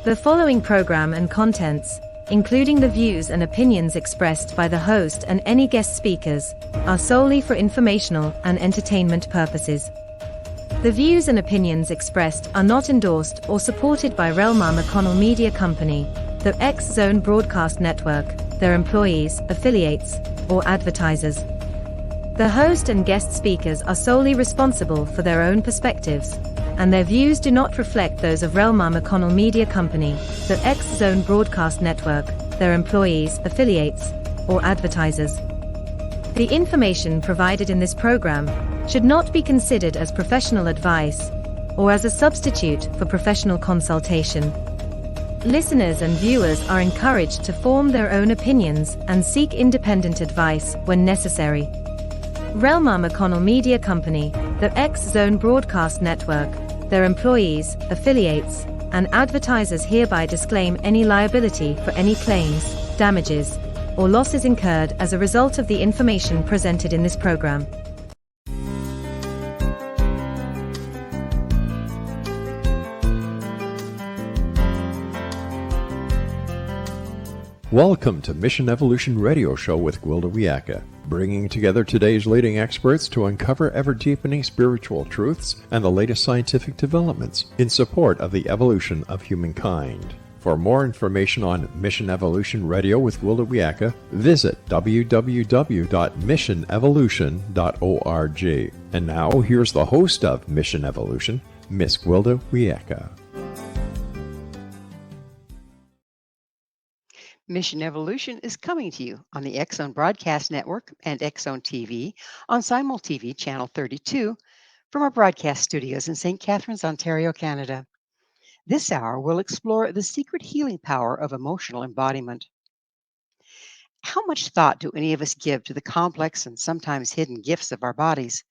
The following program and contents, including the views and opinions expressed by the host and any guest speakers, are solely for informational and entertainment purposes. The views and opinions expressed are not endorsed or supported by SELVAM McConnell Media Company, the X Zone Broadcast Network, their employees, affiliates, or advertisers. The host and guest speakers are solely responsible for their own perspectives, and their views do not reflect those of SELVAM McConnell Media Company, the X Zone Broadcast Network, their employees, affiliates, or advertisers. The information provided in this program should not be considered as professional advice or as a substitute for professional consultation. Listeners and viewers are encouraged to form their own opinions and seek independent advice when necessary. SELVAM McConnell Media Company, the X Zone Broadcast Network, their employees, affiliates, and advertisers hereby disclaim any liability for any claims, damages, or losses incurred as a result of the information presented in this program. Welcome to Mission Evolution Radio Show with Gwilda Wiyaka, bringing together today's leading experts to uncover ever-deepening spiritual truths and the latest scientific developments in support of the evolution of humankind. For more information on Mission Evolution Radio with Gwilda Wiyaka, visit www.missionevolution.org. And now, here's the host of Mission Evolution, Miss Gwilda Wiyaka. Mission Evolution is coming to you on the X Zone Broadcast Network and X Zone TV on Simul TV Channel 32 from our broadcast studios in St. Catharines, Ontario, Canada. This hour will explore the secret healing power of emotional embodiment. How much thought do any of us give to the complex and sometimes hidden gifts of our bodies?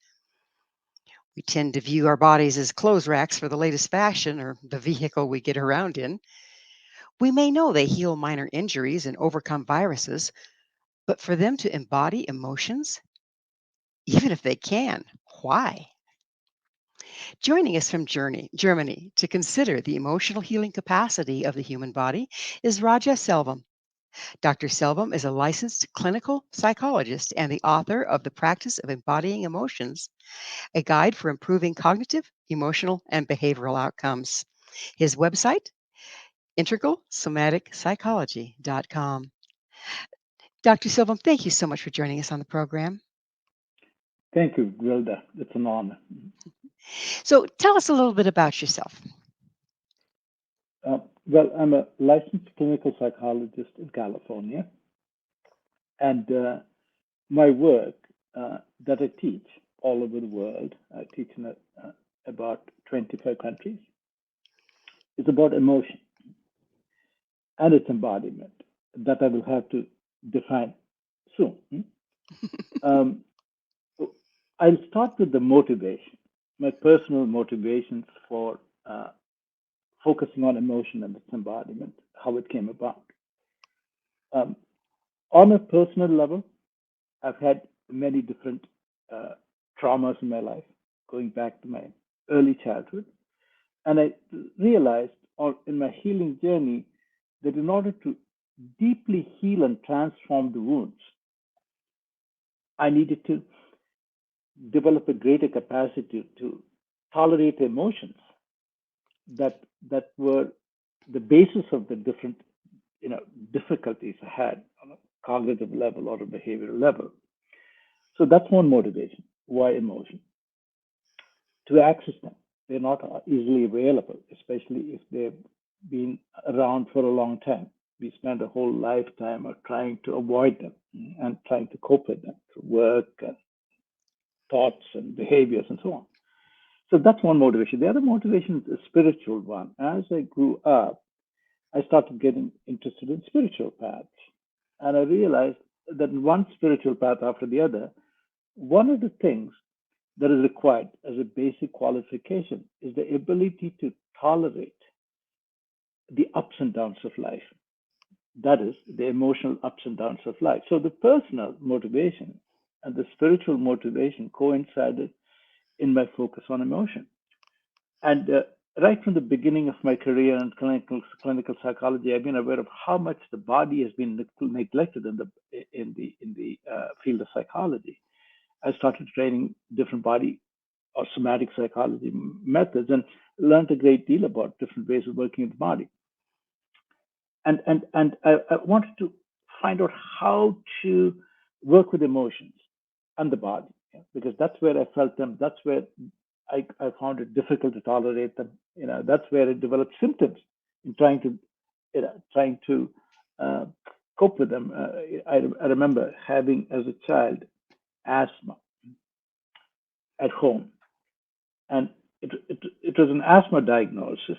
We tend to view our bodies as clothes racks for the latest fashion or the vehicle we get around in. We may know they heal minor injuries and overcome viruses, but for them to embody emotions, even if they can, why? Joining us from Germany to consider the emotional healing capacity of the human body is Raja SELVAM. Dr. SELVAM is a licensed clinical psychologist and the author of The Practice of Embodying Emotions, a guide for improving cognitive, emotional, and behavioral outcomes. His website, integralsomaticspsychology.com. Dr. SELVAM, thank you so much for joining us on the program. Thank you, Gwilda. It's an honor. So tell us a little bit about yourself. Well, I'm a licensed clinical psychologist in California, and my work that I teach all over the world, I teach in about 25 countries, is about emotion and its embodiment that I will have to define soon. I'll start with the motivation, my personal motivations for focusing on emotion and its embodiment, how it came about. On a personal level, I've had many different traumas in my life, going back to my early childhood. And I realized in my healing journey that in order to deeply heal and transform the wounds, I needed to develop a greater capacity to tolerate emotions that were the basis of the different difficulties I had on a cognitive level or a behavioral level. So that's one motivation. Why emotion? To access them. They're not easily available, especially if they've been around for a long time. We spend a whole lifetime of trying to avoid them and trying to cope with them through work and thoughts and behaviors and so on. So that's one motivation. The other motivation is a spiritual one. As I grew up, I started getting interested in spiritual paths. And I realized that in one spiritual path after the other, one of the things that is required as a basic qualification is the ability to tolerate the ups and downs of life. That is, the emotional ups and downs of life. So the personal motivation and the spiritual motivation coincided in my focus on emotion. And right from the beginning of my career in clinical psychology, I've been aware of how much the body has been neglected in the field of psychology. I started training different body or somatic psychology methods and learned a great deal about different ways of working with the body. And I wanted to find out how to work with emotions and the body, yeah, because that's where I felt them. That's where I found it difficult to tolerate them. That's where it developed symptoms in trying to uh, cope with them. I remember having as a child asthma at home, and it was an asthma diagnosis,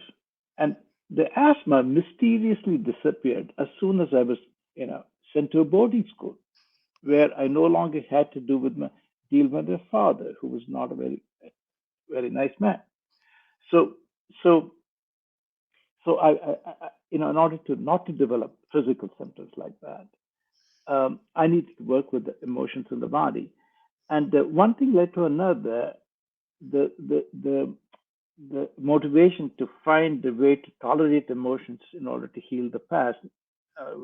and the asthma mysteriously disappeared as soon as I was you know sent to a boarding school where I no longer had to deal with my father, who was not a very nice man. So so so in order to not to develop physical symptoms like that, I needed to work with the emotions in the body, and one thing led to another. The motivation to find the way to tolerate emotions in order to heal the past, uh,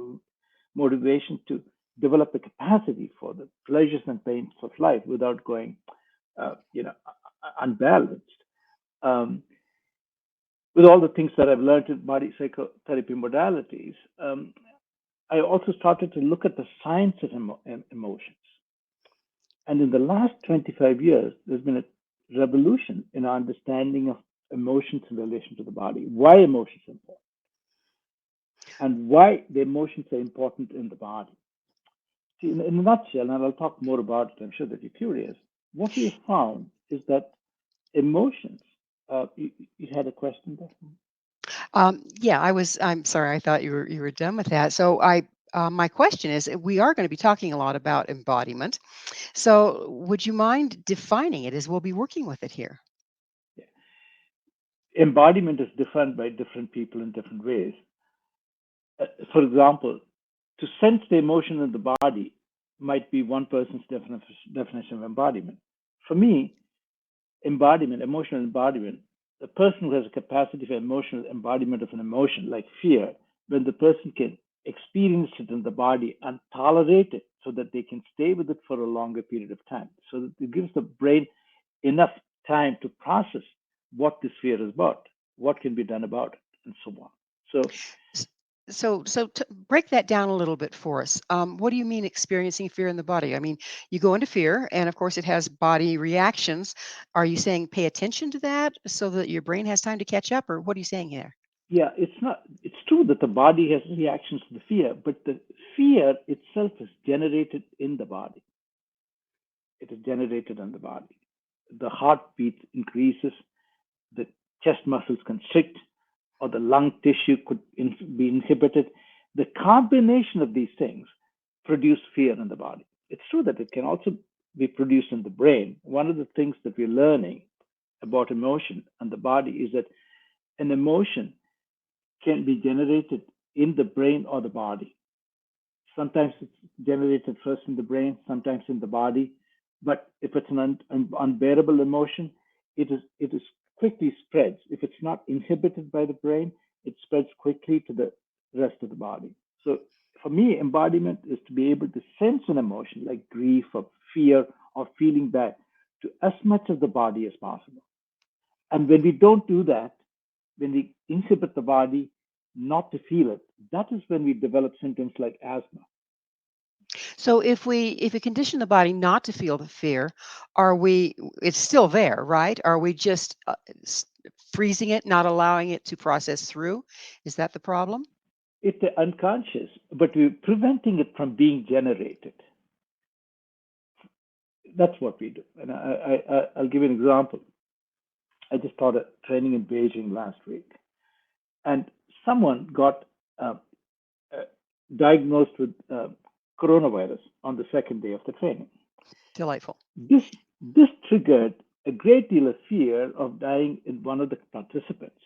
motivation to develop a capacity for the pleasures and pains of life without going, unbalanced. Um, with all the things that I've learned in body psychotherapy modalities, I also started to look at the science of emotions. And in the last 25 years, there's been a revolution in our understanding of emotions in relation to the body, why emotions are important, and why the emotions are important in the body. See, in a nutshell, and I'll talk more about it, I'm sure that you're curious, what we have found is that emotions, you had a question there? Yeah, I'm sorry. I thought you were done with that. So my question is, we are going to be talking a lot about embodiment. So would you mind defining it as we'll be working with it here? Yeah. Embodiment is defined by different people in different ways. For example, to sense the emotion in the body might be one person's definition of embodiment. For me, embodiment, emotional embodiment, the person who has a capacity for emotional embodiment of an emotion like fear, when the person can experience it in the body and tolerate it so that they can stay with it for a longer period of time. So that it gives the brain enough time to process what this fear is about, what can be done about it, and so on. So S- So break that down a little bit for us. What do you mean experiencing fear in the body? I mean, you go into fear, and of course, it has body reactions. Are you saying pay attention to that so that your brain has time to catch up, or what are you saying here? yeah, it's true that the body has reactions to the fear, but the fear itself is generated in the body. It is generated in the body. The heartbeat increases, the chest muscles constrict, or the lung tissue could be inhibited. The combination of these things produce fear in the body. It's true that it can also be produced in the brain. One of the things that we're learning about emotion and the body is that an emotion can be generated in the brain or the body. Sometimes it's generated first in the brain, sometimes in the body. But if it's an unbearable emotion, it is quickly spreads. If it's not inhibited by the brain, it spreads quickly to the rest of the body. So for me, embodiment is to be able to sense an emotion like grief or fear or feeling bad to as much of the body as possible. And when we don't do that, when we inhibit the body not to feel it, that is when we develop symptoms like asthma. So if we condition the body not to feel the fear, are we? It's still there, right? Are we just freezing it, not allowing it to process through? Is that the problem? It's unconscious, but we're preventing it from being generated. That's what we do. And I'll give you an example. I just taught a training in Beijing last week, and someone got uh, uh, diagnosed with coronavirus on the second day of the training. Delightful. This triggered a great deal of fear of dying in one of the participants.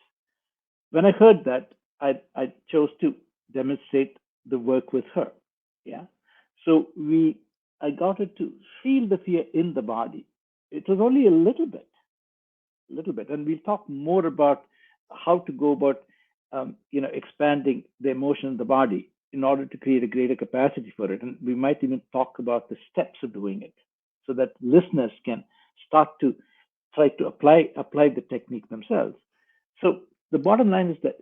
When I heard that, I chose to demonstrate the work with her. Yeah. So I got her to feel the fear in the body. It was only a little bit, and we'll talk more about how to go about expanding the emotion in the body in order to create a greater capacity for it. And we might even talk about the steps of doing it so that listeners can start to try to apply the technique themselves. So the bottom line is that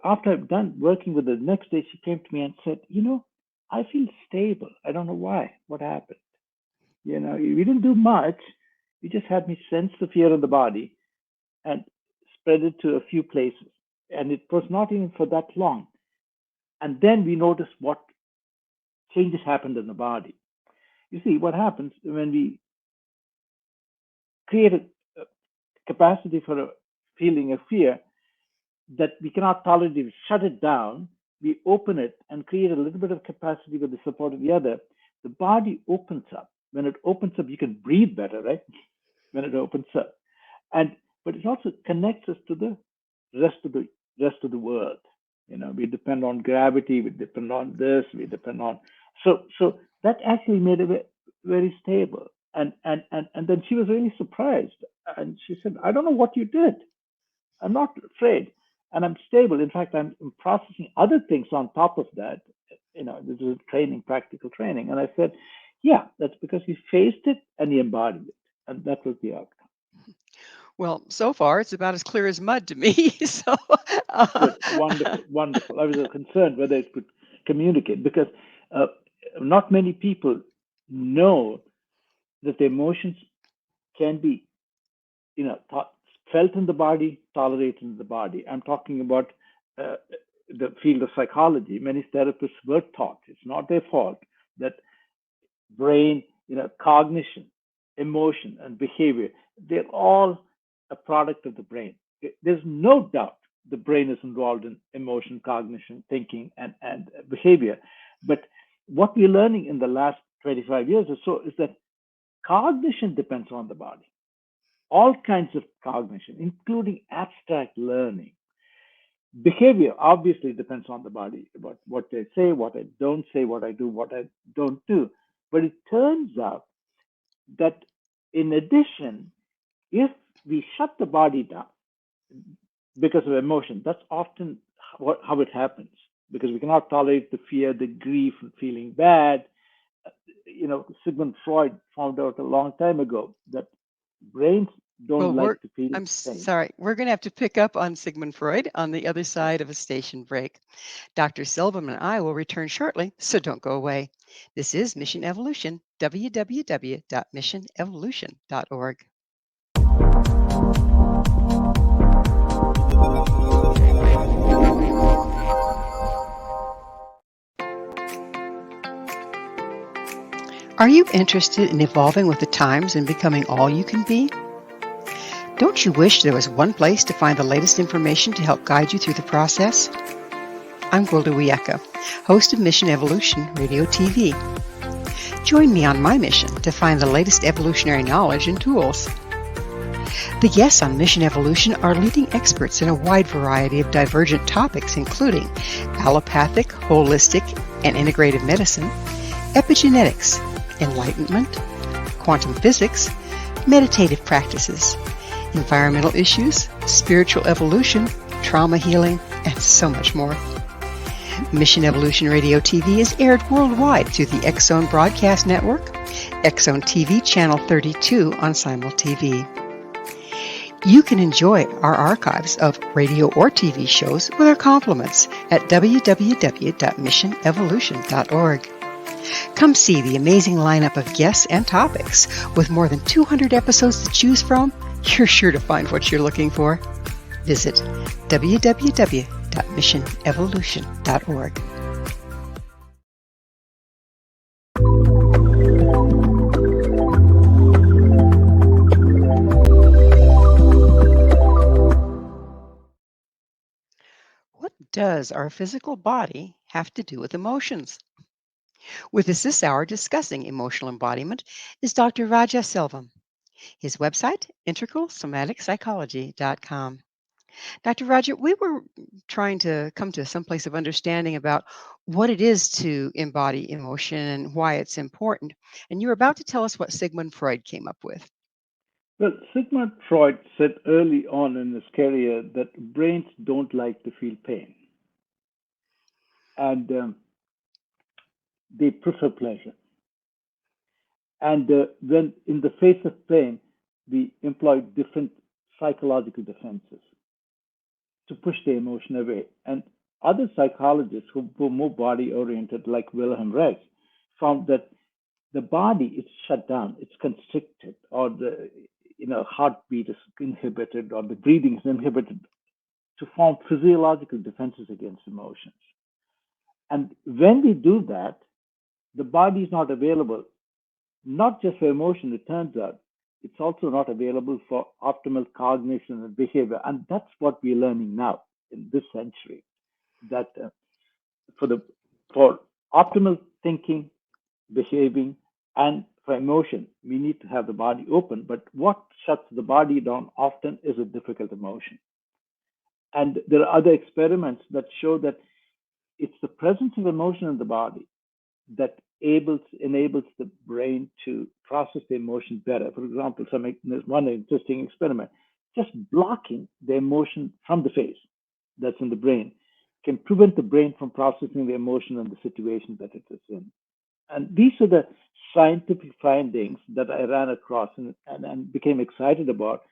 after I've done working with her, the next day she came to me and said, I feel stable. I don't know why. What happened? We didn't do much. You just had me sense the fear in the body and spread it to a few places. And it was not even for that long. And then we noticed what changes happened in the body. You see, what happens when we create a capacity for a feeling of fear that we cannot tolerate, we shut it down, we open it and create a little bit of capacity with the support of the other, the body opens up. When it opens up, you can breathe better, right? When it opens up. But it also connects us to the rest of the world. We depend on gravity, we depend on this, we depend on so that actually made it very stable. And then she was really surprised. And she said, I don't know what you did. I'm not afraid. And I'm stable. In fact, I'm processing other things on top of that. This is training, practical training. And I said, yeah, that's because you faced it and you embodied it. And that was the outcome. Well, so far it's about as clear as mud to me. So, Good, wonderful, wonderful. I was concerned whether it could communicate because uh, not many people know that the emotions can be, felt in the body, tolerated in the body. I'm talking about uh, the field of psychology. Many therapists were taught, it's not their fault, that brain, cognition, emotion, and behavior, they're all a product of the brain. There's no doubt the brain is involved in emotion, cognition, thinking, and behavior. But what we're learning in the last 25 years or so is that cognition depends on the body. All kinds of cognition, including abstract learning. Behavior obviously depends on the body, about what they say, what I don't say, what I do, what I don't do. But it turns out that in addition, if we shut the body down because of emotion, that's often how it happens. Because we cannot tolerate the fear, the grief, and feeling bad. Sigmund Freud found out a long time ago that brains don't well, like to feel I'm pain. sorry. We're going to have to pick up on Sigmund Freud on the other side of a station break. Dr. SELVAM and I will return shortly, so don't go away. This is Mission Evolution, www.missionevolution.org. Are you interested in evolving with the times and becoming all you can be? Don't you wish there was one place to find the latest information to help guide you through the process? I'm Gwilda Wiyaka, host of Mission Evolution Radio TV. Join me on my mission to find the latest evolutionary knowledge and tools. The guests on Mission Evolution are leading experts in a wide variety of divergent topics, including allopathic, holistic, and integrative medicine, epigenetics, enlightenment, quantum physics, meditative practices, environmental issues, spiritual evolution, trauma healing, and so much more. Mission Evolution Radio TV is aired worldwide through the X-Zone Broadcast Network, X-Zone TV Channel 32 on Simul TV. You can enjoy our archives of radio or TV shows with our compliments at www.missionevolution.org. Come see the amazing lineup of guests and topics. With more than 200 episodes to choose from, you're sure to find what you're looking for. Visit www.missionevolution.org. What does our physical body have to do with emotions? With us this hour discussing emotional embodiment is Dr. Raja SELVAM. His website, integralsomaticspsychology.com. Dr. Raja, we were trying to come to some place of understanding about what it is to embody emotion and why it's important. And you're about to tell us what Sigmund Freud came up with. Well, Sigmund Freud said early on in his career that brains don't like to feel pain, and they prefer pleasure. And when in the face of pain, we employ different psychological defenses to push the emotion away. And other psychologists who were more body oriented, like Wilhelm Reich, found that the body is shut down, it's constricted, or the heartbeat is inhibited, or the breathing is inhibited to form physiological defenses against emotions. And when we do that, the body is not available, not just for emotion, it turns out, it's also not available for optimal cognition and behavior. And that's what we're learning now in this century, that for the for optimal thinking, behaving, and for emotion, we need to have the body open. But what shuts the body down often is a difficult emotion. And there are other experiments that show that it's the presence of emotion in the body that enables the brain to process the emotion better. For example, there's one interesting experiment. Just blocking the emotion from the face that's in the brain can prevent the brain from processing the emotion and the situation that it is in. And these are the scientific findings that I ran across and became excited about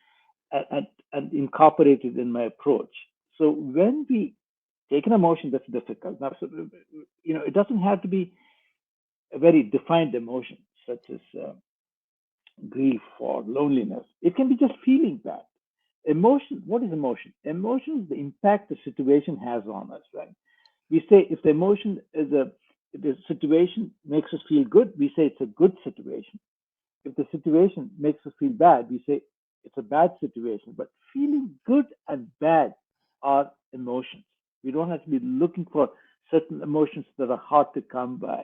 and incorporated in my approach. So when we take an emotion that's difficult, now, it doesn't have to be a very defined emotion, such as grief or loneliness. It can be just feeling bad. Emotion, what is emotion? Emotion is the impact the situation has on us, right? We say if the emotion if the situation makes us feel good, we say it's a good situation. If the situation makes us feel bad, we say it's a bad situation. But feeling good and bad are emotions. We don't have to be looking for certain emotions that are hard to come by.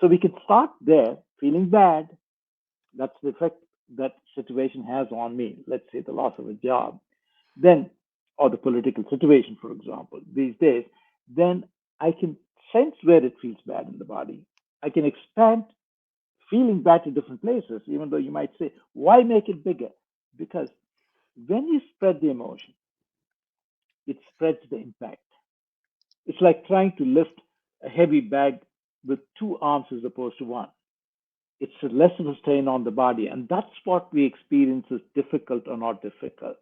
So we can start there, feeling bad. That's the effect that situation has on me. Let's say the loss of a job, then, or the political situation, for example, these days. Then I can sense where it feels bad in the body. I can expand feeling bad to different places, even though you might say, why make it bigger? Because when you spread the emotion, it spreads the impact. It's like trying to lift a heavy bag with two arms as opposed to one. It's less of a strain on the body. And that's what we experience as difficult or not difficult.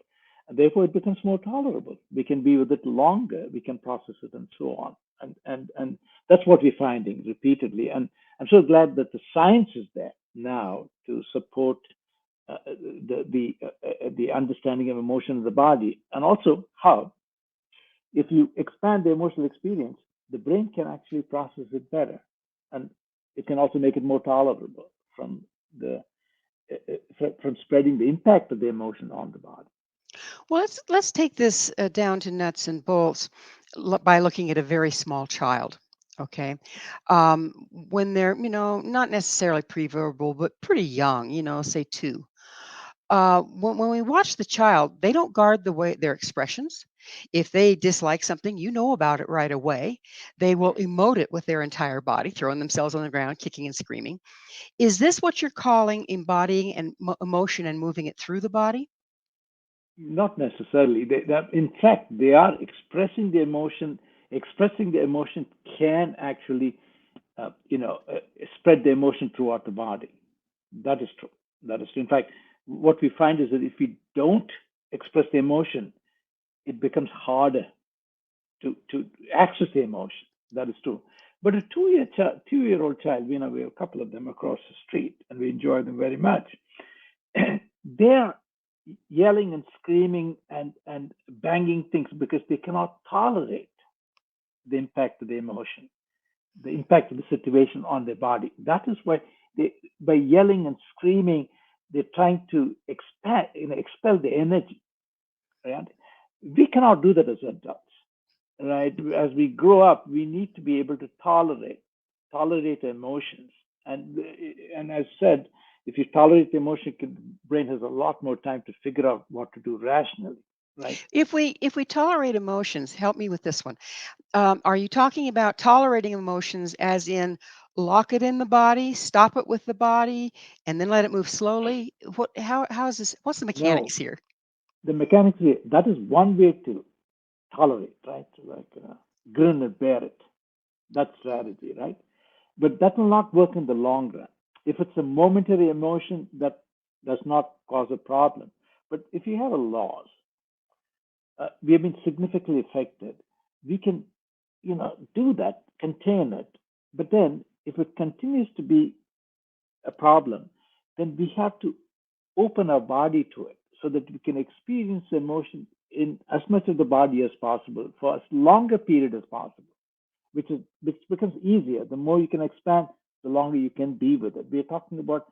And therefore, it becomes more tolerable. We can be with it longer, we can process it, and so on. And that's what we're finding repeatedly. And I'm so glad that the science is there now to support the understanding of emotion in the body, and also how, if you expand the emotional experience, the brain can actually process it better, and it can also make it more tolerable from the from spreading the impact of the emotion on the body. Well, let's take this down to nuts and bolts by looking at a very small child. Okay, when they're not necessarily pre-verbal, but pretty young, say 2. When we watch the child, they don't guard their expressions. If they dislike something, you know about it right away. They will emote it with their entire body, throwing themselves on the ground, kicking and screaming. Is this what you're calling embodying and emotion and moving it through the body? Not necessarily. In fact, they are expressing the emotion. Expressing the emotion can actually, spread the emotion throughout the body. That is true. That is true. In fact, what we find is that if we don't express the emotion, it becomes harder to access the emotion. That is true. But a 2-year old child, we have a couple of them across the street, and we enjoy them very much. They're yelling and screaming and banging things because they cannot tolerate the impact of the emotion, the impact of the situation on their body. That is why by yelling and screaming, they're trying to expel the energy. Right? We cannot do that as adults. Right? As we grow up, we need to be able to tolerate emotions. And as said, if you tolerate the emotion, the brain has a lot more time to figure out what to do rationally. Right? If we tolerate emotions, help me with this one. Are you talking about tolerating emotions as in lock it in the body, stop it with the body, and then let it move slowly? How is this? What's the No, mechanics here? the mechanics, that is one way to tolerate, right? Like, grin and bear it. That's strategy, right? But that will not work in the long run. If it's a momentary emotion, that does not cause a problem. But if you have a loss, we have been significantly affected. We can, do that, contain it. But then, if it continues to be a problem, then we have to open our body to it so that we can experience the emotion in as much of the body as possible for as longer period as possible, which becomes easier. The more you can expand, the longer you can be with it. We're talking about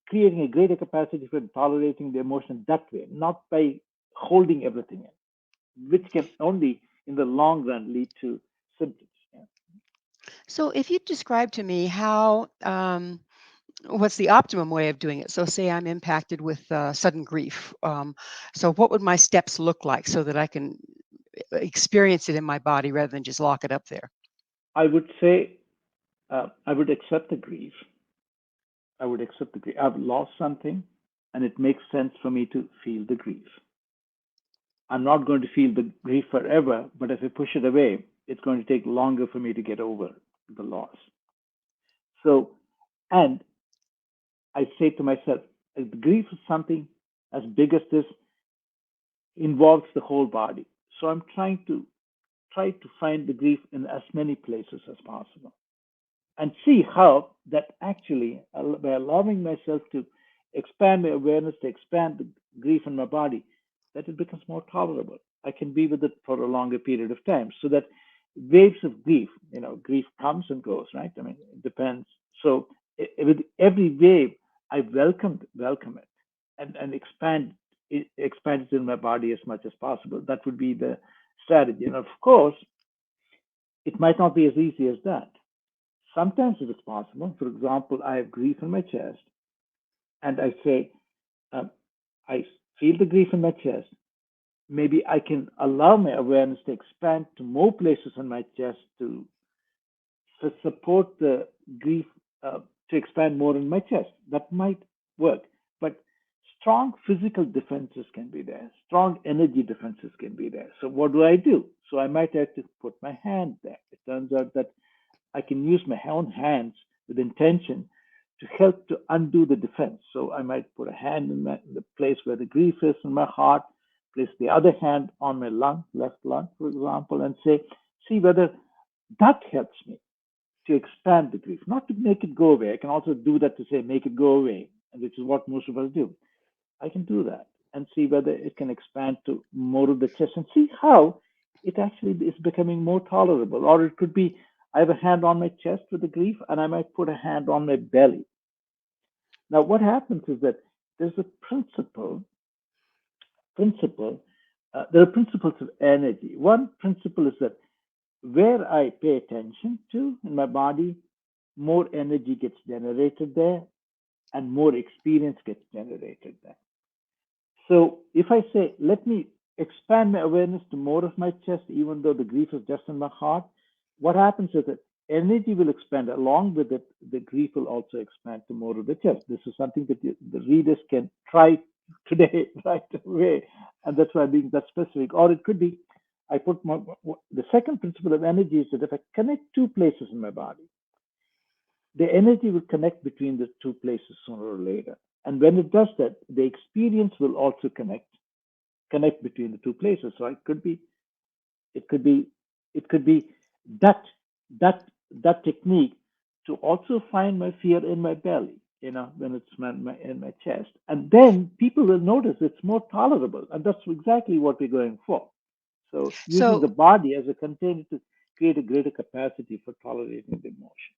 creating a greater capacity for tolerating the emotion that way, not by holding everything in, which can only in the long run lead to symptoms. Yeah. So, if you describe to me how, what's the optimum way of doing it? So, say I'm impacted with sudden grief. So, what would my steps look like so that I can experience it in my body rather than just lock it up there? I would say I would accept the grief. I would accept the grief. I've lost something, and it makes sense for me to feel the grief. I'm not going to feel the grief forever, but if I push it away, it's going to take longer for me to get over the loss. So, and I say to myself, if grief is something as big as this, involves the whole body. So I'm try to find the grief in as many places as possible and see how that actually, by allowing myself to expand my awareness, to expand the grief in my body, that it becomes more tolerable. I can be with it for a longer period of time so that waves of grief, grief comes and goes, right? I mean, it depends. So with every wave, I welcome it and expand it in my body as much as possible. That would be the strategy. And of course, it might not be as easy as that. Sometimes it is possible. For example, I have grief in my chest, and I say, um, I feel the grief in my chest. Maybe I can allow my awareness to expand to more places in my chest to support the grief to expand more in my chest. That might work. But strong physical defenses can be there, strong energy defenses can be there. So, what do I do? So, I might have to put my hand there. It turns out that I can use my own hands with intention to help to undo the defense. So I might put a hand in the place where the grief is in my heart, place the other hand on my lung, left lung, for example, and say, see whether that helps me to expand the grief, not to make it go away. I can also do that to say, make it go away, which is what most of us do. I can do that and see whether it can expand to more of the chest and see how it actually is becoming more tolerable. Or it could be I have a hand on my chest with the grief and I might put a hand on my belly. Now, what happens is that there's a principle, there are principles of energy. One principle is that where I pay attention to in my body, more energy gets generated there and more experience gets generated there. So if I say, let me expand my awareness to more of my chest, even though the grief is just in my heart, what happens is that energy will expand. Along with it, the grief will also expand to more of the chest. This is something that the readers can try today, right away. And that's why I'm being that specific. Or it could be, the second principle of energy is that if I connect two places in my body, the energy will connect between the two places sooner or later. And when it does that, the experience will also connect between the two places. So it could be, it could be that that that technique to also find my fear in my belly, when it's in my chest, and then people will notice it's more tolerable, and that's exactly what we're going for. So using the So, body as a container to create a greater capacity for tolerating the emotion.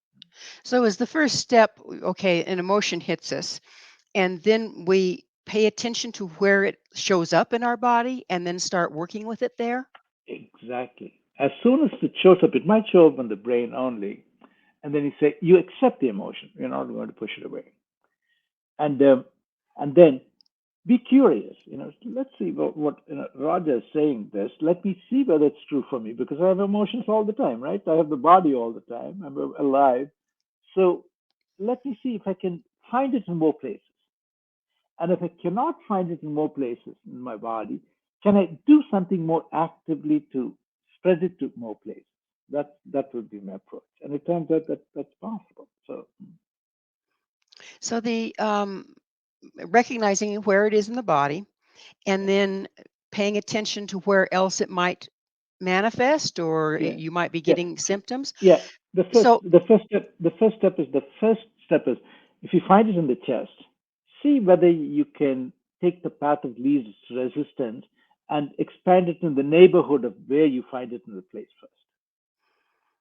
so is the first step, okay, an emotion hits us, and then we pay attention to where it shows up in our body and then start working with it there? Exactly. As soon as it shows up, it might show up in the brain only, and then you say you accept the emotion. You're not going to push it away, and and then be curious. Let's see what Roger is saying. This. Let me see whether it's true for me because I have emotions all the time, right? I have the body all the time. I'm alive. So let me see if I can find it in more places. And if I cannot find it in more places in my body, can I do something more actively to spread it to more places? That would be my approach. And it turns out that that's possible. So the recognizing where it is in the body, and then paying attention to where else it might manifest, or yeah, you might be yeah, getting symptoms. yeah. So The first step is if you find it in the chest, see whether you can take the path of least resistance and expand it in the neighborhood of where you find it in the place first.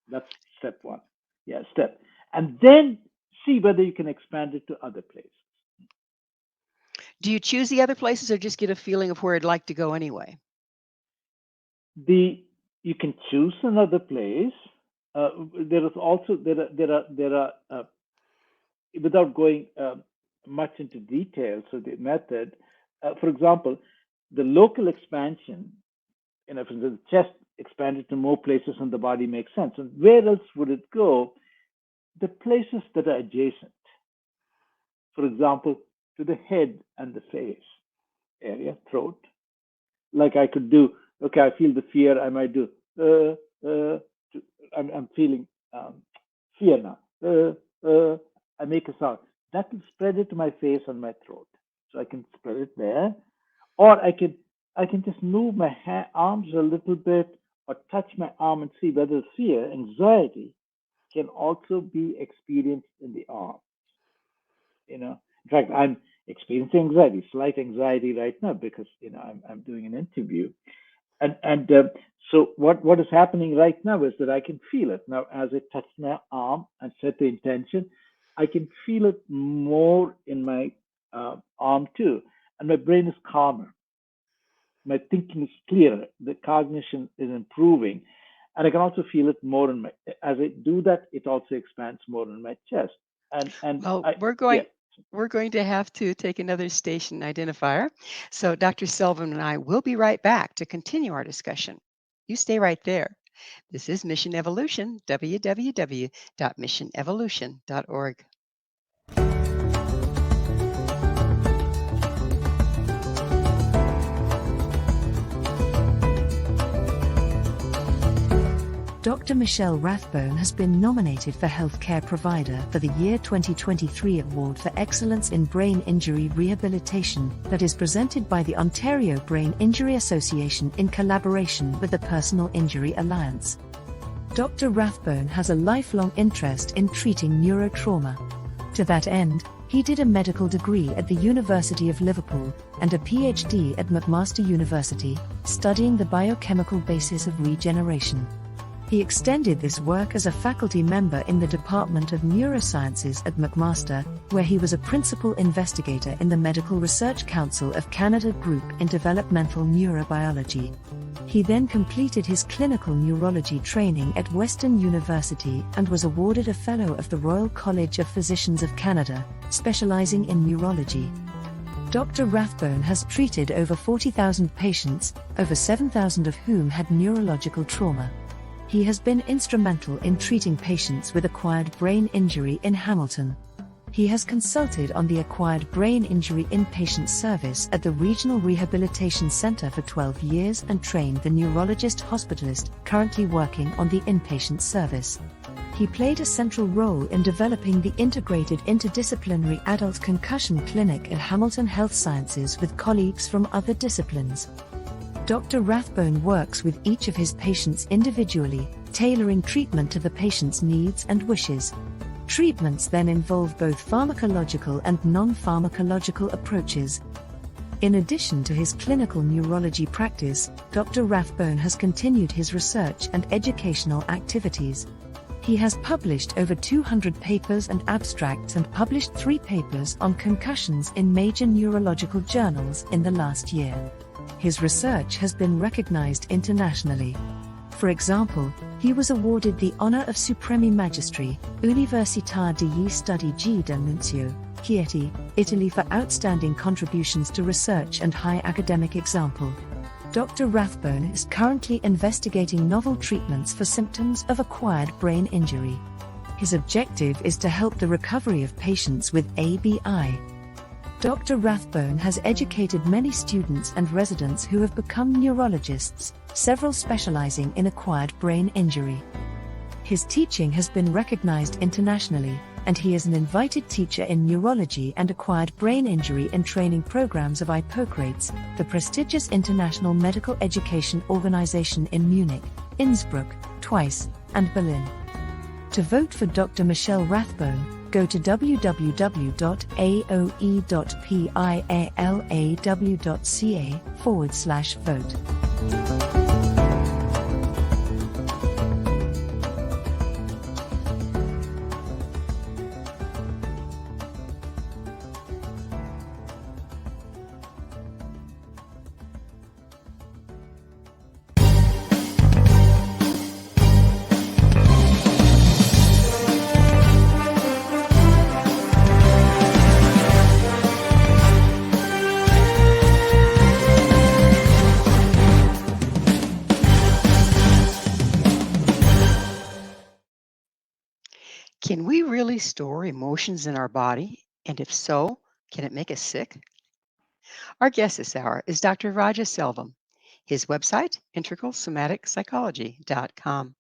That's step one. Yeah, step. And then see whether you can expand it to other places. do you choose the other places, or just get a feeling of where I'd like to go anyway? You can choose another place. There is also there are without going much into details of the method. For example, the local expansion, for the chest expanded to more places in the body makes sense. And where else would it go? The places that are adjacent. For example, to the head and the face area, throat. Like I could do, okay, I feel the fear, I might do, I'm feeling fear now. I make a sound. That will spread it to my face and my throat. So I can spread it there. Or I can just move my arms a little bit or touch my arm and see whether fear, anxiety can also be experienced in the arm. In fact, I'm experiencing anxiety, slight anxiety right now because I'm doing an interview, and so what is happening right now is that I can feel it now as I touch my arm and set the intention. I can feel it more in my arm too, and my brain is calmer. My thinking is clearer. The cognition is improving, and I can also feel it more in my. As I do that, it also expands more in my chest, and Well, I yeah. we're going to have to take another station identifier. So Dr. Selvin and I will be right back to continue our discussion. You stay right there. This is Mission Evolution, www.missionevolution.org. Dr. Michelle Rathbone has been nominated for Healthcare Provider for the Year 2023 Award for Excellence in Brain Injury Rehabilitation that is presented by the Ontario Brain Injury Association in collaboration with the Personal Injury Alliance. Dr. Rathbone has a lifelong interest in treating neurotrauma. To that end, he did a medical degree at the University of Liverpool and a PhD at McMaster University, studying the biochemical basis of regeneration. He extended this work as a faculty member in the Department of Neurosciences at McMaster, where he was a principal investigator in the Medical Research Council of Canada Group in Developmental Neurobiology. He then completed his clinical neurology training at Western University and was awarded a Fellow of the Royal College of Physicians of Canada, specializing in neurology. Dr. Rathbone has treated over 40,000 patients, over 7,000 of whom had neurological trauma. He has been instrumental in treating patients with acquired brain injury in Hamilton. He has consulted on the Acquired Brain Injury Inpatient Service at the Regional Rehabilitation Center for 12 years and trained the neurologist hospitalist currently working on the inpatient service. He played a central role in developing the Integrated Interdisciplinary Adult Concussion Clinic at Hamilton Health Sciences with colleagues from other disciplines. Dr. Rathbone works with each of his patients individually, tailoring treatment to the patient's needs and wishes. Treatments then involve both pharmacological and non-pharmacological approaches. In addition to his clinical neurology practice, Dr. Rathbone has continued his research and educational activities. He has published over 200 papers and abstracts and published 3 papers on concussions in major neurological journals in the last year. His research has been recognized internationally. For example, he was awarded the honor of Supremi Magistri, Università degli Studi G d'Annunzio, Chieti, Italy for outstanding contributions to research and high academic example. Dr. Rathbone is currently investigating novel treatments for symptoms of acquired brain injury. His objective is to help the recovery of patients with ABI. Dr. Rathbone has educated many students and residents who have become neurologists, several specializing in acquired brain injury. His teaching has been recognized internationally, and he is an invited teacher in neurology and acquired brain injury in training programs of Hippocrates, the prestigious international medical education organization in Munich, Innsbruck, twice, and Berlin. To vote for Dr. Michelle Rathbone, go to www.aoe.pialaw.ca/vote. Can we really store emotions in our body? And if so, can it make us sick? Our guest this hour is Dr. Raja Selvam. His website, integralsomaticspsychology.com.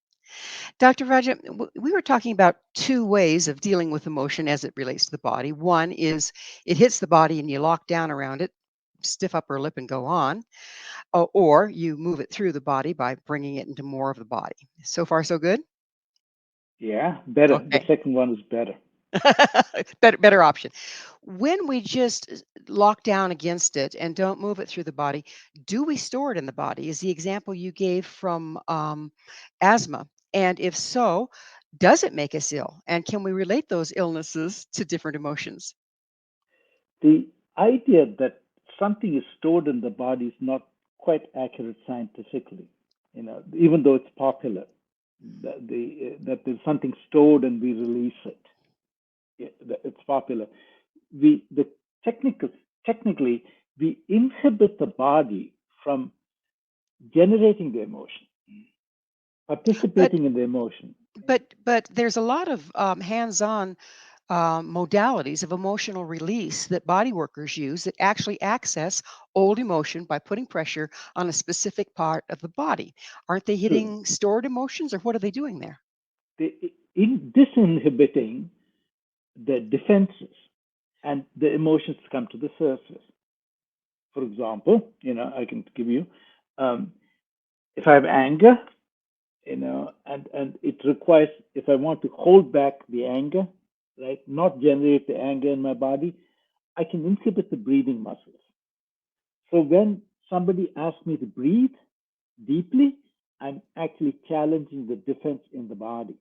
Dr. Raja, we were talking about two ways of dealing with emotion as it relates to the body. One is it hits the body and you lock down around it, stiff upper lip and go on, or you move it through the body by bringing it into more of the body. So far, so good? Yeah, better. The Okay. second one is better. better option. When we just lock down against it and don't move it through the body, do we store it in the body? Is the example you gave from asthma? And if so, does it make us ill? And can we relate those illnesses to different emotions? The idea that something is stored in the body is not quite accurate scientifically. Even though it's popular, that there's something stored and we release it. It's popular. The technically, we inhibit the body from generating the emotion, But participating in the emotion. but there's a lot of hands-on modalities of emotional release that body workers use that actually access old emotion by putting pressure on a specific part of the body. Aren't they True. hitting stored emotions, or what are they doing there? In disinhibiting the defenses and the emotions come to the surface. For example, I can give you, if I have anger, and it requires, if I want to hold back the anger, right, not generate the anger in my body, I can inhibit the breathing muscles. So when somebody asks me to breathe deeply, I'm actually challenging the defense in the body.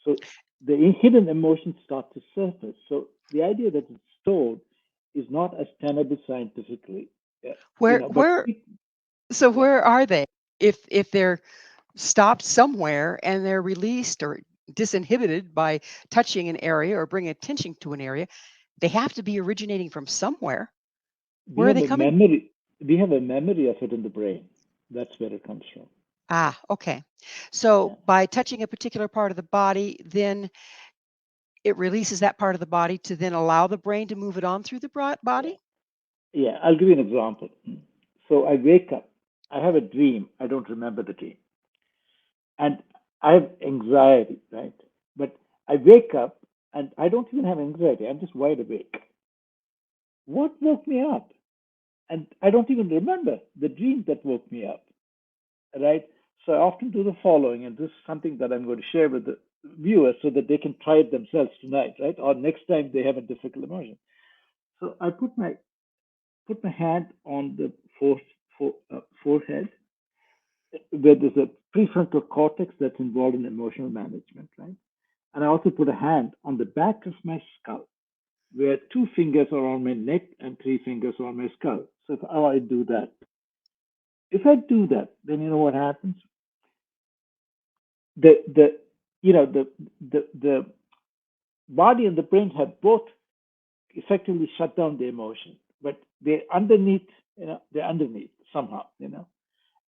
So the hidden emotions start to surface. So the idea that it's stored is not as tenable scientifically. Where But where so yeah, where are they? If they're stopped somewhere and they're released or disinhibited by touching an area or bringing attention to an area, they have to be originating from somewhere. we Where are have they a coming? memory. We have a memory of it in the brain. That's where it comes from. Ah, okay. Yeah. So by touching a particular part of the body, then it releases that part of the body to then allow the brain to move it on through the body? Yeah, I'll give you an example. So I wake up, I have a dream, I don't remember the dream. And I have anxiety, right? But I wake up and I don't even have anxiety, I'm just wide awake. What woke me up? And I don't even remember the dream that woke me up, right? So I often do the following, and this is something that I'm going to share with the viewers so that they can try it themselves tonight, right? Or next time they have a difficult emotion. So I put my hand on the forehead, where there's a prefrontal cortex that's involved in emotional management, right? And I also put a hand on the back of my skull, where two fingers are on my neck and three fingers are on my skull. So how I do that. If I do that, then you know what happens? The the body and the brain have both effectively shut down the emotion, but they're underneath, they're underneath somehow,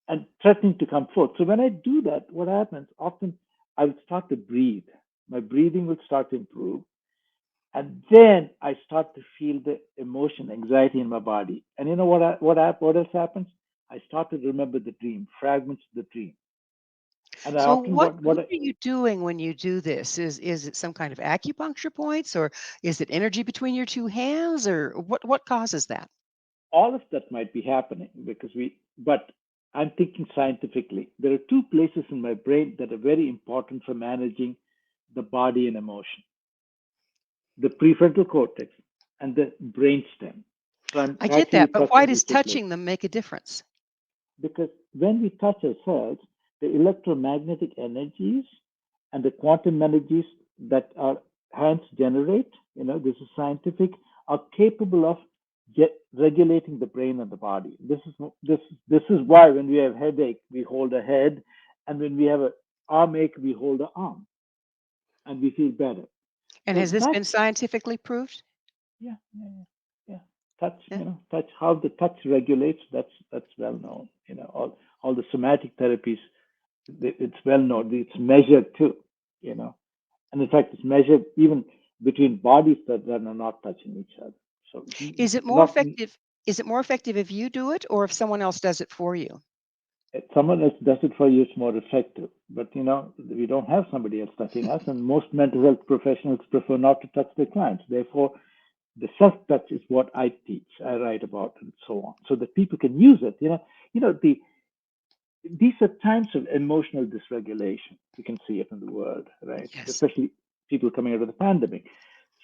and threatening to come forth. So when I do that, what happens? Often I would start to breathe, my breathing will start to improve, and then I start to feel the emotion, anxiety in my body. And you know what else happens? I start to remember the dream, fragments of the dream. And I So often what are you doing when you do this? Is it some kind of acupuncture points, or is it energy between your two hands, or what causes that? all of that might be happening but I'm thinking scientifically. There are two places in my brain that are very important for managing the body and emotion: the prefrontal cortex and the brainstem. So I'm I get actually that, but why touching does these two places touching them make a difference? because when we touch ourselves, the electromagnetic energies and the quantum energies that our hands generate, this is scientific, are capable of regulating the brain and the body. This is why when we have headache, we hold a head, and when we have an arm ache, we hold an arm, and we feel better. And So has this that's been scientifically proved? yeah, yeah, yeah, yeah. Touch, Yeah. touch. How the touch regulates. That's well known. All the somatic therapies. It's well known. It's measured too. You know, and in fact, it's measured even between bodies that are not touching each other. So Is it more not effective is it more effective if you do it or if someone else does it for you? someone else does it for you, it's more effective. But we don't have somebody else touching us, and most mental health professionals prefer not to touch their clients. Therefore, the self-touch is what I teach, I write about, and so on, so that people can use it. These are times of emotional dysregulation. We can see it in the world, right? Yes. Especially people coming out of the pandemic.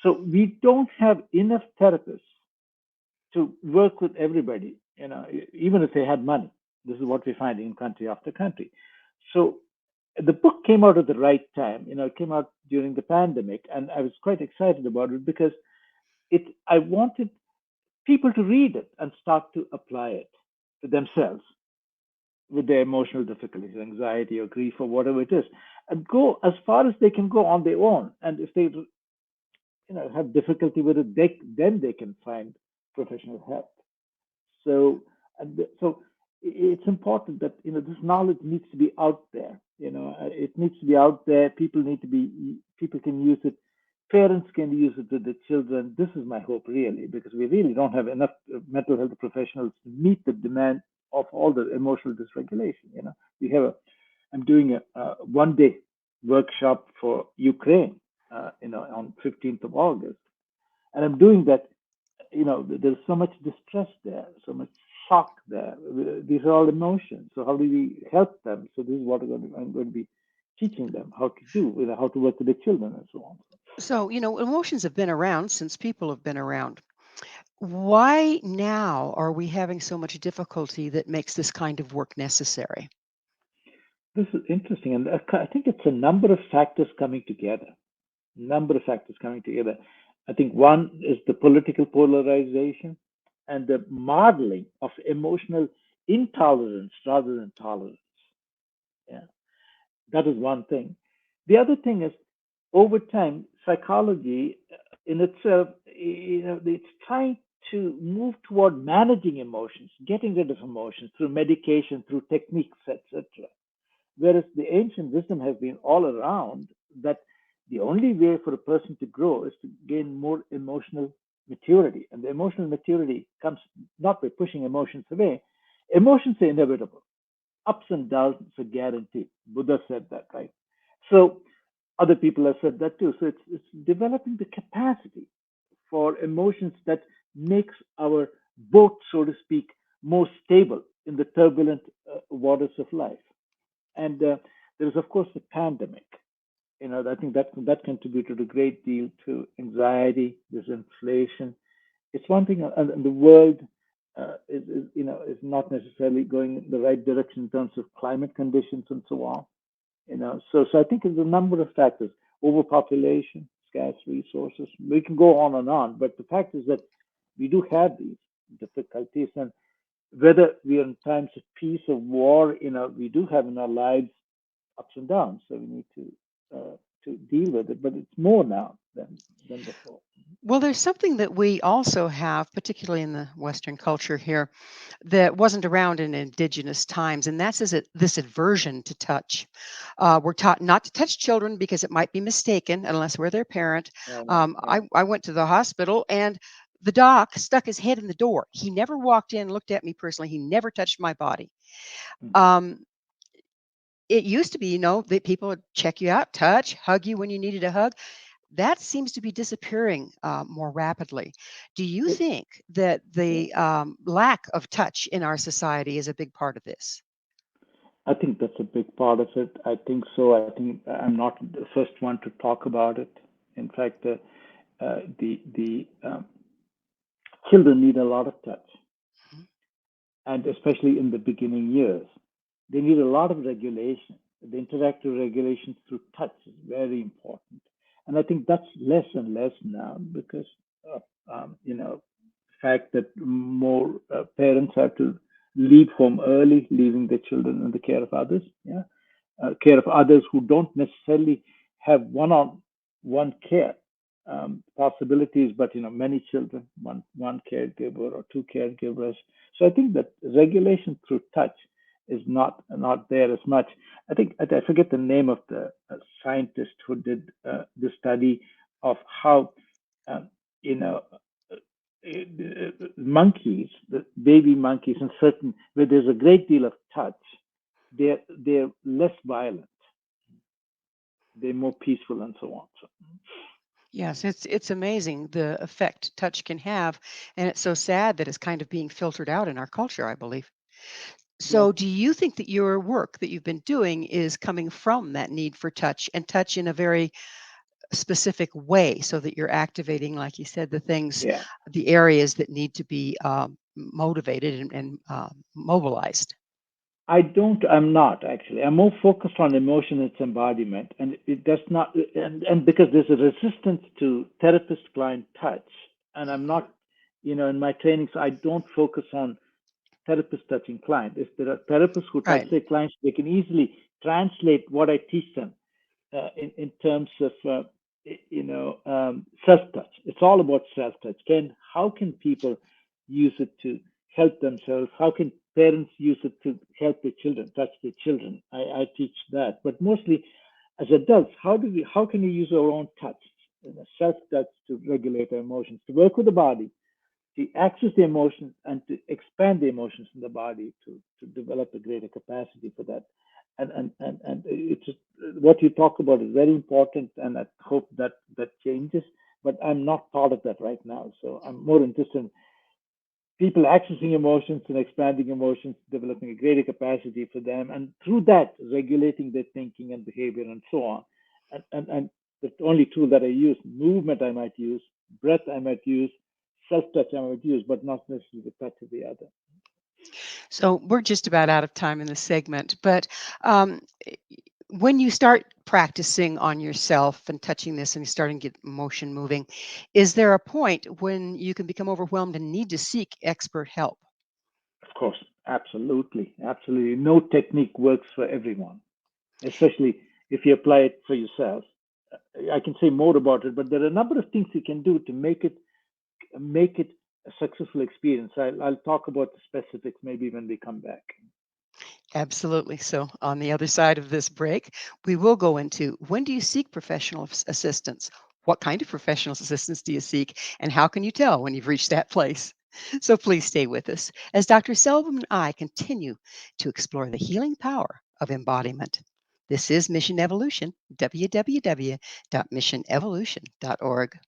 So we don't have enough therapists to work with everybody, even if they had money. This is what we find in country after country. So the book came out at the right time. It came out during the pandemic, and I was quite excited about it because I wanted people to read it and start to apply it to themselves with their emotional difficulties, anxiety or grief or whatever it is, and go as far as they can go on their own. And if they, have difficulty with it, then they can find professional help. So, so it's important that this knowledge needs to be out there. It needs to be out there. People can use it. Parents can use it with the children. This is my hope, really, because we really don't have enough mental health professionals to meet the demand of all the emotional dysregulation. We have I'm doing a 1 day workshop for Ukraine, on 15th of August, and I'm doing that. There's so much distress there, so much shock there. These are all emotions. So how do we help them? So this is what I'm going to be teaching them how to do, how to work with the children and so on. So, emotions have been around since people have been around. Why now are we having so much difficulty that makes this kind of work necessary? This is interesting, and I think it's a number of factors coming together. Number of factors coming together. I think one is the political polarization and the modeling of emotional intolerance rather than tolerance. Yeah, that is one thing. The other thing is, over time, psychology in itself, it's trying to move toward managing emotions, getting rid of emotions through medication, through techniques, etc. Whereas the ancient wisdom has been all around that the only way for a person to grow is to gain more emotional maturity. And the emotional maturity comes not by pushing emotions away. Emotions are inevitable. Ups and downs are guaranteed. Buddha said that, right? So other people have said that too. So it's developing the capacity for emotions that makes our boat, so to speak, more stable in the turbulent waters of life. And there is, of course, the pandemic. I think that contributed a great deal to anxiety. There's inflation. It's one thing, and the world is not necessarily going in the right direction in terms of climate conditions and so on. So I think there's a number of factors: overpopulation, scarce resources. We can go on and on, but the fact is that we do have these difficulties, and whether we are in times of peace or war, we do have in our lives ups and downs. So we need to deal with it, but it's more now than before. Well, there's something that we also have, particularly in the Western culture here, that wasn't around in indigenous times, and that's this aversion to touch. We're taught not to touch children because it might be mistaken unless we're their parent. Right, right. I went to the hospital and the doc stuck his head in the door. He never walked in, looked at me personally. He never touched my body. Mhm. Um, it used to be, that people would check you out, touch, hug you when you needed a hug. That seems to be disappearing more rapidly. Do you It- think that yeah. the lack of touch in our society is a big part of this? I think that's a big part of it. I think so. I think I'm not the first one to talk about it. In fact, the children need a lot of touch, Mhm. and especially in the beginning years, they need a lot of regulation. The interactive regulation through touch is very important, and I think that's less and less now because of the fact that more parents have to leave home early, leaving their children in the care of others. Yeah, care of others who don't necessarily have one-on-one care possibilities, but many children, one caregiver or two caregivers. So I think that regulation through touch is not there as much. I forget the name of the scientist who did the study of how um, you know monkeys, the baby monkeys, in certain where there's a great deal of touch, they're less violent, they're more peaceful, and so on. So, Yes, it's amazing the effect touch can have, and it's so sad that it's kind of being filtered out in our culture, I believe. yeah, So, do you think that your work that you've been doing is coming from that need for touch and touch in a very specific way so that you're activating, like you said, yeah. the areas that need to be motivated and mobilized? I'm not actually. I'm more focused on emotion, its embodiment, and it does not, and because there's a resistance to therapist-client touch, and I'm not, in my trainings, I don't focus on therapist touching client. If there are therapists who touch Right. their clients, they can easily translate what I teach them in terms of self-touch. It's all about self-touch. How can people use it to help themselves? How can parents use it to help their children, touch their children? I teach that, but mostly as adults, how can we use our own touch, self-touch, to regulate our emotions, to work with the body, to access the emotions, and to expand the emotions in the body to develop a greater capacity for that. And it's what you talk about is very important, and I hope that changes. But I'm not part of that right now, so I'm more interested in people accessing emotions and expanding emotions, developing a greater capacity for them, and through that regulating their thinking and behavior and so on. And the only tool that I use, movement I might use, breath I might use, self-touch I might use, but not necessarily the touch of the other. So we're just about out of time in this segment, but um, i- when you start practicing on yourself and touching this and starting to get motion moving, is there a point when you can become overwhelmed and need to seek expert help? Of course, absolutely, absolutely. No technique works for everyone, especially if you apply it for yourself. I can say more about it, but there are a number of things you can do to make it a successful experience. I'll talk about the specifics maybe when we come back. Absolutely. So, on the other side of this break, we will go into when do you seek professional assistance? What kind of professional assistance do you seek? And how can you tell when you've reached that place? So, please stay with us as Dr. Selvin and I continue to explore the healing power of embodiment. This is Mission Evolution, www.missionevolution.org.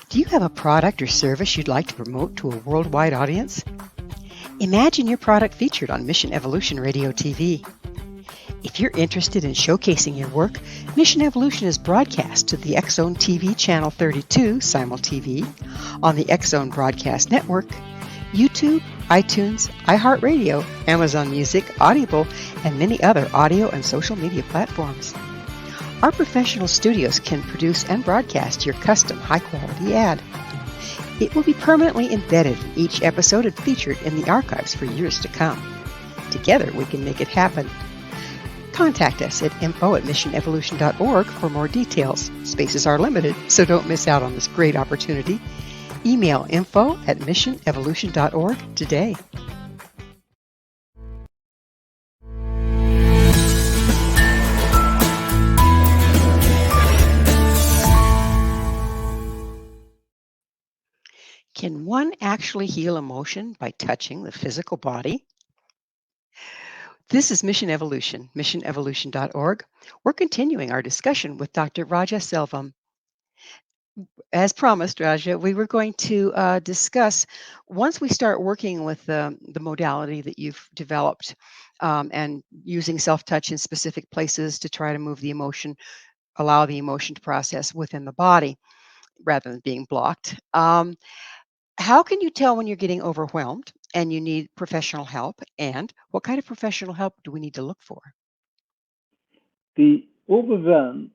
Do you have a product or service you'd like to promote to a worldwide audience? Imagine your product featured on Mission Evolution Radio TV. If you're interested in showcasing your work, Mission Evolution is broadcast to the X-Zone TV Channel 32 Simul TV, on the X-Zone Broadcast Network, YouTube, iTunes, iHeartRadio, Amazon Music, Audible, and many other audio and social media platforms. Our professional studios can produce and broadcast your custom high-quality ad. It will be permanently embedded in each episode and featured in the archives for years to come. Together, we can make it happen. Contact us at info@missionevolution.org for more details. Spaces are limited, so don't miss out on this great opportunity. Email info@missionevolution.org today. Can one actually heal emotion by touching the physical body? This is Mission Evolution, missionevolution.org. We're continuing our discussion with Dr. Raja Selvam. As promised, Raja, we were going to discuss, once we start working with the modality that you've developed and using self-touch in specific places to try to move the emotion, allow the emotion to process within the body rather than being blocked. How can you tell when you're getting overwhelmed and you need professional help? And what kind of professional help do we need to look for? The overwhelm,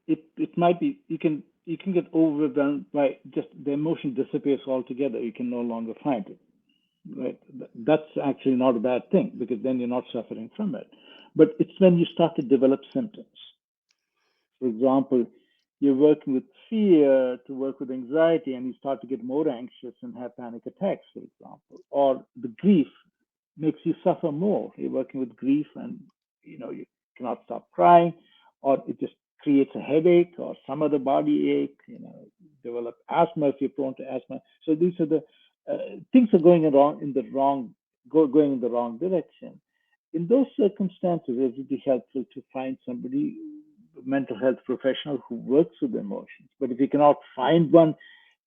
it might be, you can get overwhelmed by just the emotion disappears altogether. You can no longer find it, right? That's actually not a bad thing, because then you're not suffering from it. But it's when you start to develop symptoms. For example, you're working with fear to work with anxiety, and you start to get more anxious and have panic attacks, for example. Or the grief makes you suffer more. You're working with grief, and you cannot stop crying, or it just creates a headache or some other body ache. Develop asthma if you're prone to asthma. So these are the things are going in the wrong direction. In those circumstances, it would be helpful to find somebody, mental health professional, who works with emotions. But if you cannot find one,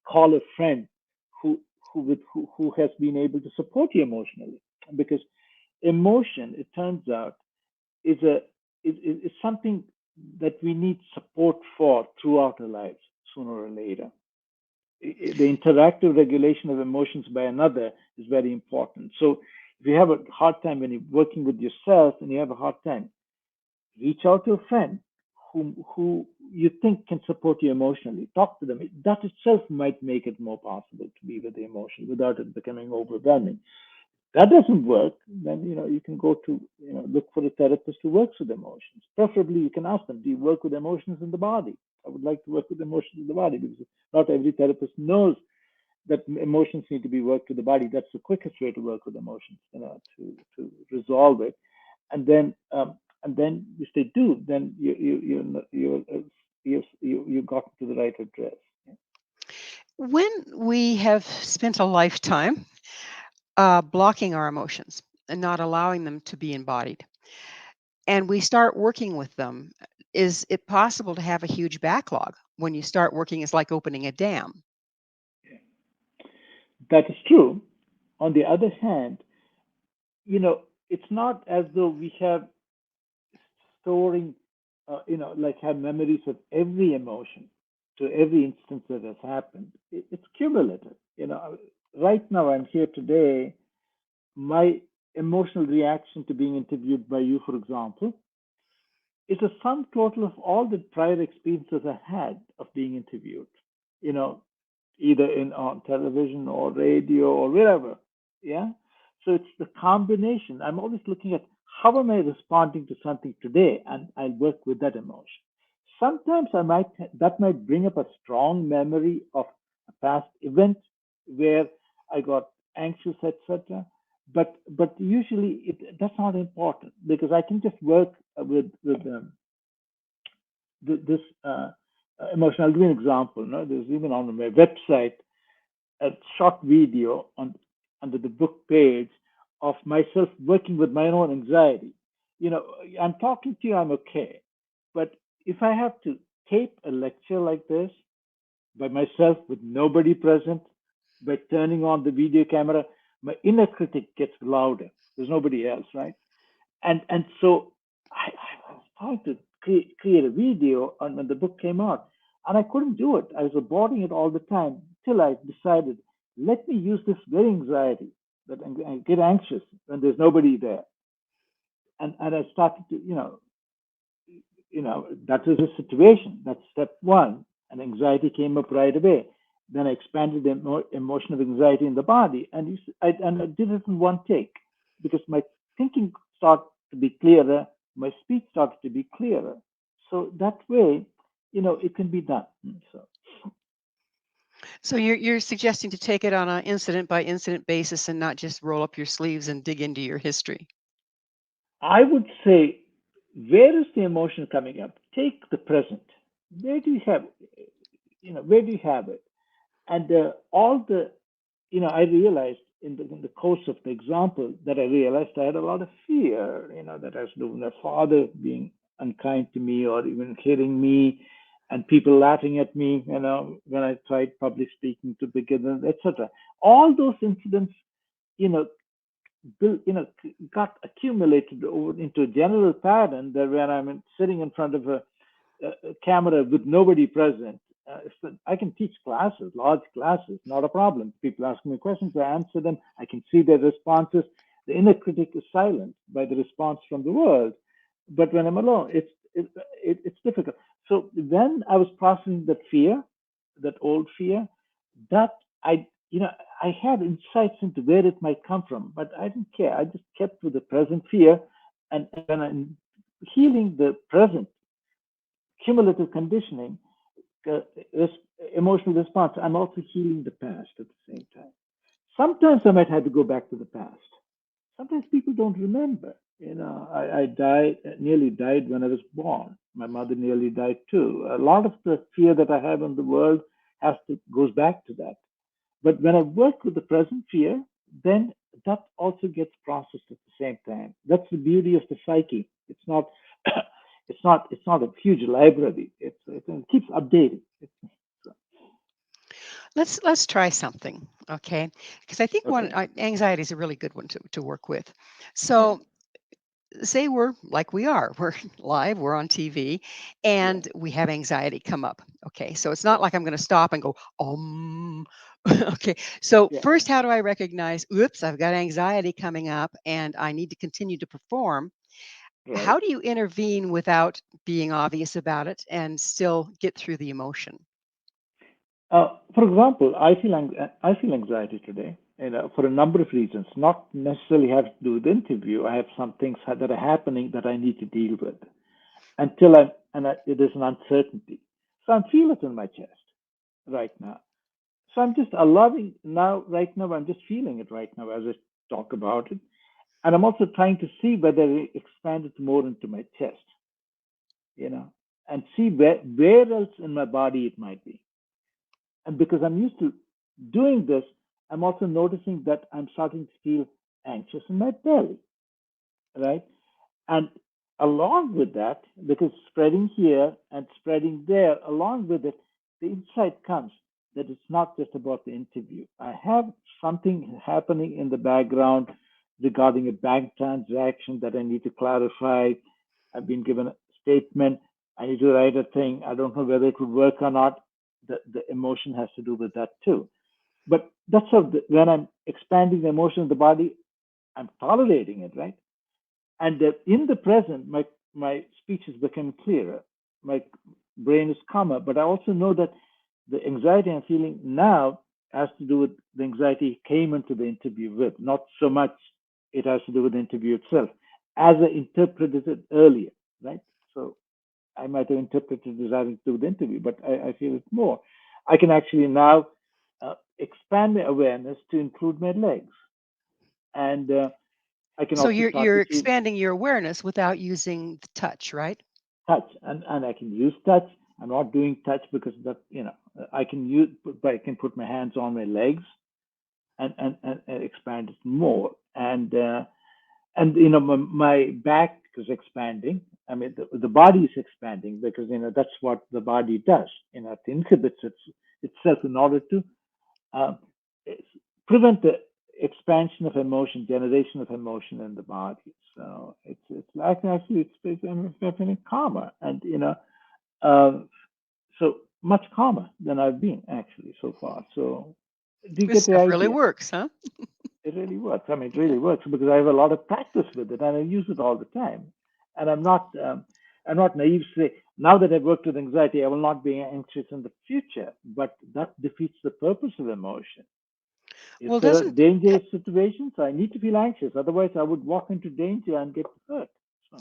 call a friend who has been able to support you emotionally, because emotion, it turns out, is something that we need support for throughout our lives, sooner or later. The interactive regulation of emotions by another is very important. So if you have a hard time when you're working with yourself and you have a hard time, reach out to a friend who you think can support you emotionally. Talk to them. That itself might make it more possible to be with the emotion without it becoming overwhelming. That doesn't work, then you can go to look for a therapist who works with emotions. Preferably, you can ask them, do you work with emotions in the body? I would like to work with emotions in the body, because not every therapist knows that emotions need to be worked with the body. That's the quickest way to work with emotions, to resolve it. And then if they do, then you got to the right address. When we have spent a lifetime blocking our emotions and not allowing them to be embodied, and we start working with them, is it possible to have a huge backlog? When you start working, it's like opening a dam. That is true. On the other hand, it's not as though we have storing, like have memories of every emotion to every instance that has happened. It's cumulative. Right now I'm here today. My emotional reaction to being interviewed by you, for example, is a sum total of all the prior experiences I had of being interviewed. Either on television or radio or wherever. Yeah. So it's the combination. I'm always looking at how am I responding to something today, and I'll work with that emotion. Sometimes that might bring up a strong memory of a past event where I got anxious, etc. But usually that's not important, because I can just work with this emotion. I'll give you an example. No? There's even on my website a short video under the book page of myself working with my own anxiety. I'm talking to you, I'm okay. But if I have to tape a lecture like this by myself with nobody present, by turning on the video camera, my inner critic gets louder. There's nobody else, right? And so I was trying to create a video when the book came out, and I couldn't do it. I was avoiding it all the time till I decided, let me use this very anxiety that I get anxious when there's nobody there. And I started to, that was a situation. That's step one. And anxiety came up right away. Then I expanded the emotion of anxiety in the body, and I did it in one take because my thinking started to be clearer, my speech started to be clearer. So that way, it can be done. So you're suggesting to take it on an incident by incident basis and not just roll up your sleeves and dig into your history. I would say, where is the emotion coming up? Take the present. Where do you have, where do you have it? And all the, I realized in the course of the example that I realized I had a lot of fear, that has to do with my father being unkind to me or even hitting me and people laughing at me, when I tried public speaking to begin with, etc. All those incidents, you know, got accumulated over into a general pattern that when I'm sitting in front of a camera with nobody present, I can teach classes, large classes, not a problem. People ask me questions, I answer them. I can see their responses. The inner critic is silenced by the response from the world. But when I'm alone, it's difficult. So when I was processing that fear, that old fear, that I had insights into where it might come from, but I didn't care. I just kept with the present fear, and when I'm healing the present cumulative conditioning, uh, emotional response, I'm also healing the past at the same time. Sometimes I might have to go back to the past. Sometimes people don't remember. I nearly died when I was born. My mother nearly died too. A lot of the fear that I have in the world goes back to that. But when I work with the present fear, then that also gets processed at the same time. That's the beauty of the psyche. It's not, it's not a huge library. It keeps updating. Let's try something, okay? Because I think Okay. anxiety is a really good one to work with. Yeah. So say we're like we are, we're live, we're on TV, Yeah. and we have anxiety come up. Okay, so it's not Yeah. like I'm going to stop and go, okay, so Yeah. first, how do I recognize, oops, I've got anxiety coming up and I need to continue to perform? Right. How do you intervene without being obvious about it and still get through the emotion? For example, I feel anxiety today, for a number of reasons. Not necessarily have to do with the interview. I have some things that are happening that I need to deal with until there's an uncertainty. So I feel it in my chest right now. So I'm just allowing now. Right now, I'm just feeling it right now as I talk about it, and I'm also trying to see whether I expand it more into my chest, and see where else in my body it might be. And because I'm used to doing this, I'm also noticing that I'm starting to feel anxious in my belly, right? And along with that, because spreading here and spreading there, along with it, the insight comes that it's not just about the interview. I have something happening in the background regarding a bank transaction that I need to clarify. I've been given a statement. I need to write a thing. I don't know whether it would work or not. The emotion has to do with that too. But that's when I'm expanding the emotion in the body, I'm tolerating it, right? And in the present, my speech is becoming clearer. My brain is calmer. But I also know that the anxiety I'm feeling now has to do with the anxiety came into the interview with, not so much it has to do with the interview itself, as I interpreted it earlier, right? So I might have interpreted it as having to do with the interview, but I feel it more. I can actually now expand my awareness to include my legs, and I can So also start you're to feel expanding your awareness without using the touch, right? touch, and I can use touch. I'm not doing touch because that I can use, but I can put my hands on my legs and expand it more, and my back is expanding. I mean, the body is expanding because that's what the body does. It inhibits itself in order to uh, prevent the expansion of emotion, generation of emotion in the body. So it's like actually I'm feeling calmer, and uh, so much calmer than I've been actually so far. So do you This get the stuff really idea? works, huh? It really works. I mean, it really works because I have a lot of practice with it and I use it all the time. And I'm not naive to say now that I've worked with anxiety, I will not be anxious in the future. But that defeats the purpose of emotion. If Well, there are doesn't dangerous situations, I need to feel anxious. Otherwise, I would walk into danger and get hurt. So,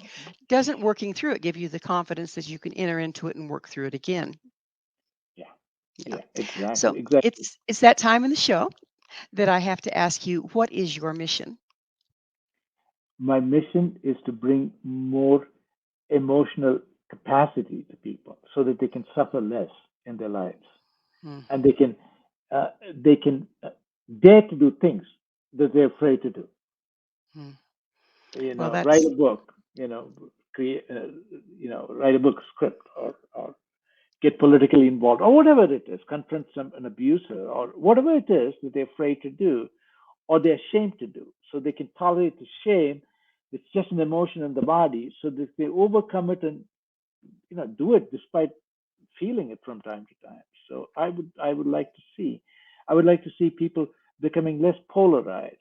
doesn't working through it give you the confidence that you can enter into it and work through it again? yeah, Yeah. yeah, exactly, So exactly. it's that time in the show that I have to ask you, what is your mission? My mission is to bring more emotional capacity to people so that they can suffer less in their lives, and Mhm. they can dare to do things that they're afraid to do. Mm. Well, Write a that's book, create, write a book script, or get politically involved, or whatever it is, confront an abuser, or whatever it is that they're afraid to do, or they're ashamed to do, so they can tolerate the shame. It's just an emotion in the body, so that they overcome it and do it despite feeling it from time to time. So I would like to see people becoming less polarized.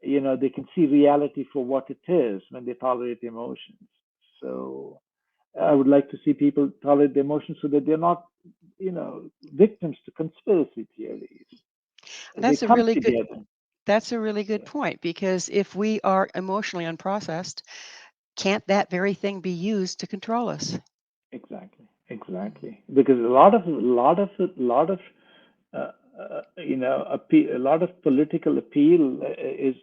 They can see reality for what it is when they tolerate emotions. So I would like to see people tolerate the emotions so that they're not, victims to conspiracy theories. They that's a come really good together. that's a really good Yeah, point, because if we are emotionally unprocessed, can't that very thing be used to control us? exactly, Mhm. exactly. Because uh, a lot of political appeal is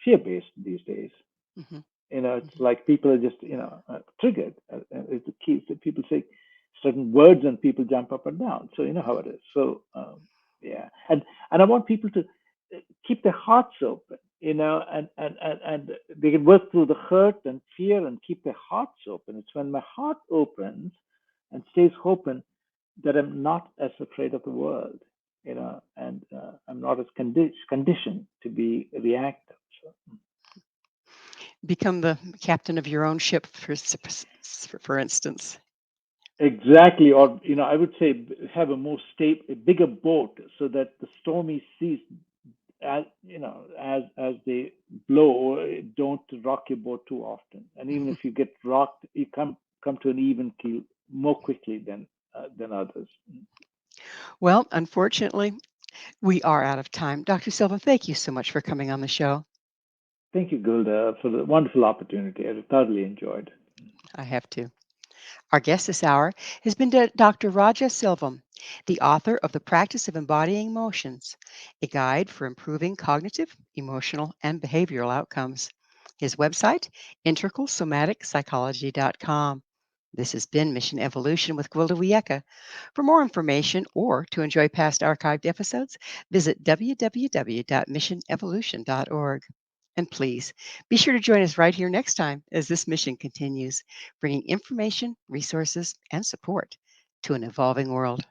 fear-based these days. Mhm. It's Mhm. like people are just, triggered. It's the key. So people say certain words and people jump up and down. So you know how it is. So yeah, and I want people to keep their hearts open, and they can work through the hurt and fear and keep their hearts open. It's when my heart opens and stays open that I'm not as afraid of the world, and I'm not as conditioned to be reactive. So, Become the captain of your own ship, for instance. exactly, or I would say have a bigger boat, so that the stormy seas, as they blow, don't rock your boat too often. And even if you get rocked, you come to an even keel more quickly than others. Well, unfortunately, we are out of time. Dr. Silva, thank you so much for coming on the show. Thank you, Gilda, for the wonderful opportunity. I thoroughly enjoyed. I have to. Our guest this hour has been Dr. Raja Silvam, the author of The Practice of Embodying Emotions, a guide for improving cognitive, emotional, and behavioral outcomes. His website, integralsomaticspsychology.com. This has been Mission Evolution with Gwilda Wiyaka. For more information or to enjoy past archived episodes, visit www.missionevolution.org. And please be sure to join us right here next time as this mission continues, bringing information, resources, and support to an evolving world.